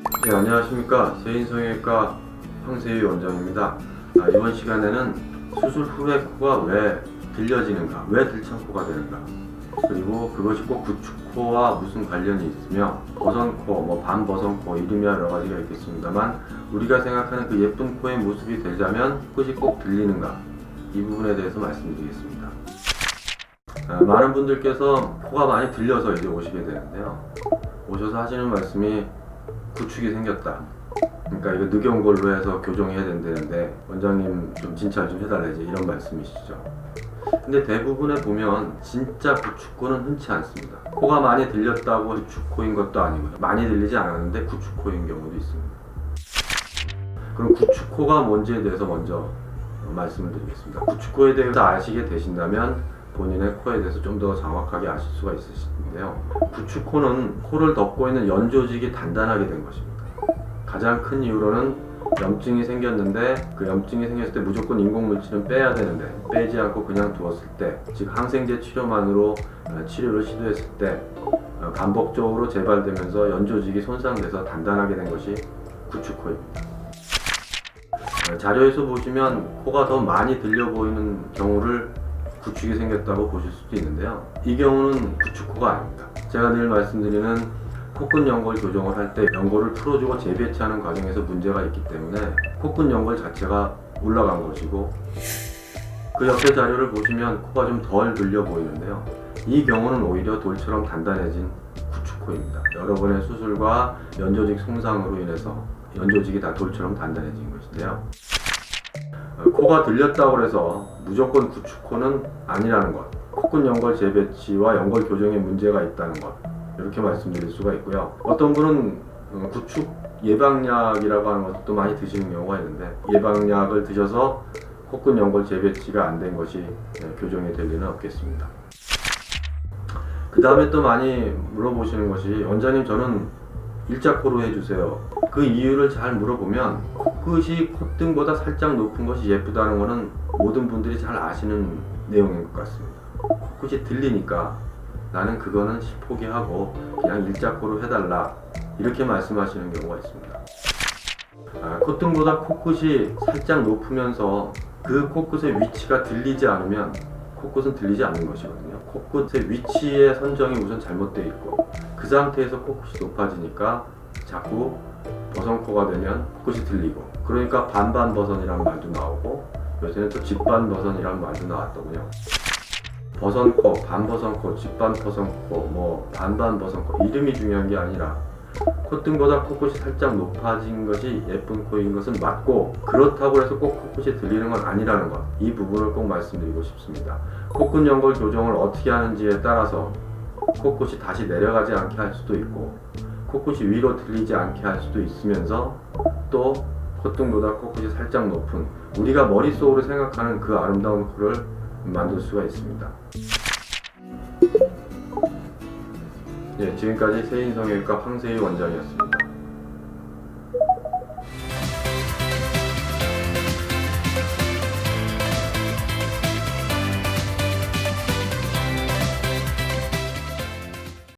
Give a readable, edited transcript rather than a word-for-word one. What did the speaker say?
네, 안녕하십니까. 세인성형외과 황세희 원장입니다. 이번 시간에는 수술 후에 코가 왜 들려지는가, 왜 들창코가 되는가, 그리고 그것이 꼭 구축코와 무슨 관련이 있으며 버선코, 반버선코, 이름이 여러 가지가 있겠습니다만 우리가 생각하는 그 예쁜 코의 모습이 되자면 코끝이 꼭 들리는가, 이 부분에 대해서 말씀드리겠습니다. 많은 분들께서 코가 많이 들려서 이제 오시게 되는데요. 오셔서 하시는 말씀이 구축이 생겼다. 그러니까 이거 늦게 온 걸로 해서 교정해야 된다는데 원장님 좀 진찰 좀 해달라지, 이런 말씀이시죠. 근데 대부분에 보면 진짜 구축코는 흔치 않습니다. 코가 많이 들렸다고 구축코인 것도 아니고요. 많이 들리지 않았는데 구축코인 경우도 있습니다. 그럼 구축코가 뭔지에 대해서 먼저 말씀을 드리겠습니다. 구축코에 대해서 아시게 되신다면 본인의 코에 대해서 좀 더 정확하게 아실 수가 있으신데요. 구축코는 코를 덮고 있는 연조직이 단단하게 된 것입니다. 가장 큰 이유로는 염증이 생겼는데 그 염증이 생겼을 때 무조건 인공물질은 빼야 되는데 빼지 않고 그냥 두었을 때, 즉 항생제 치료만으로 치료를 시도했을 때 반복적으로 재발되면서 연조직이 손상돼서 단단하게 된 것이 구축코입니다. 자료에서 보시면 코가 더 많이 들려 보이는 경우를 구축이 생겼다고 보실 수도 있는데요. 이 경우는 구축코가 아닙니다. 제가 늘 말씀드리는 코끝 연골 교정을 할 때 연골을 풀어주고 재배치하는 과정에서 문제가 있기 때문에 코끝 연골 자체가 올라간 것이고, 그 옆에 자료를 보시면 코가 좀 덜 들려 보이는데요. 이 경우는 오히려 돌처럼 단단해진 구축코입니다. 여러 번의 수술과 연조직 손상으로 인해서 연조직이 다 돌처럼 단단해진 것인데요. 코가 들렸다고 해서 무조건 구축코는 아니라는 것, 코끝 연골 재배치와 연골 교정에 문제가 있다는 것, 이렇게 말씀드릴 수가 있고요. 어떤 분은 구축 예방약이라고 하는 것도 많이 드시는 경우가 있는데, 예방약을 드셔서 코끝 연골 재배치가 안 된 것이 교정이 될 리는 없겠습니다. 그 다음에 또 많이 물어보시는 것이, 원장님 저는 일자코로 해주세요. 그 이유를 잘 물어보면 코끝이 콧등보다 살짝 높은 것이 예쁘다는 것은 모든 분들이 잘 아시는 내용인 것 같습니다. 코끝이 들리니까 나는 그거는 포기하고 그냥 일자코로 해달라, 이렇게 말씀하시는 경우가 있습니다. 콧등보다 코끝이 살짝 높으면서 그 코끝의 위치가 들리지 않으면 코끝은 들리지 않는 것이거든요. 코끝의 위치의 선정이 우선 잘못되어 있고, 그 상태에서 코끝이 높아지니까 자꾸 버선코가 되면 코끝이 들리고, 그러니까 반반버선이라는 말도 나오고, 요새는 또 직반버선이라는 말도 나왔더군요. 버선코, 반버선코, 직반버선코, 반반버선코, 이름이 중요한 게 아니라 콧등보다 코끝이 살짝 높아진 것이 예쁜 코인 것은 맞고, 그렇다고 해서 꼭 코끝이 들리는 건 아니라는 것, 이 부분을 꼭 말씀드리고 싶습니다. 코끝 연골 교정을 어떻게 하는지에 따라서 코끝이 다시 내려가지 않게 할 수도 있고, 코끝이 위로 들리지 않게 할 수도 있으면서, 또 콧등보다 코끝이 살짝 높은 우리가 머릿속으로 생각하는 그 아름다운 코를 만들 수가 있습니다. 지금까지 세인성형외과 황세희 원장이었습니다.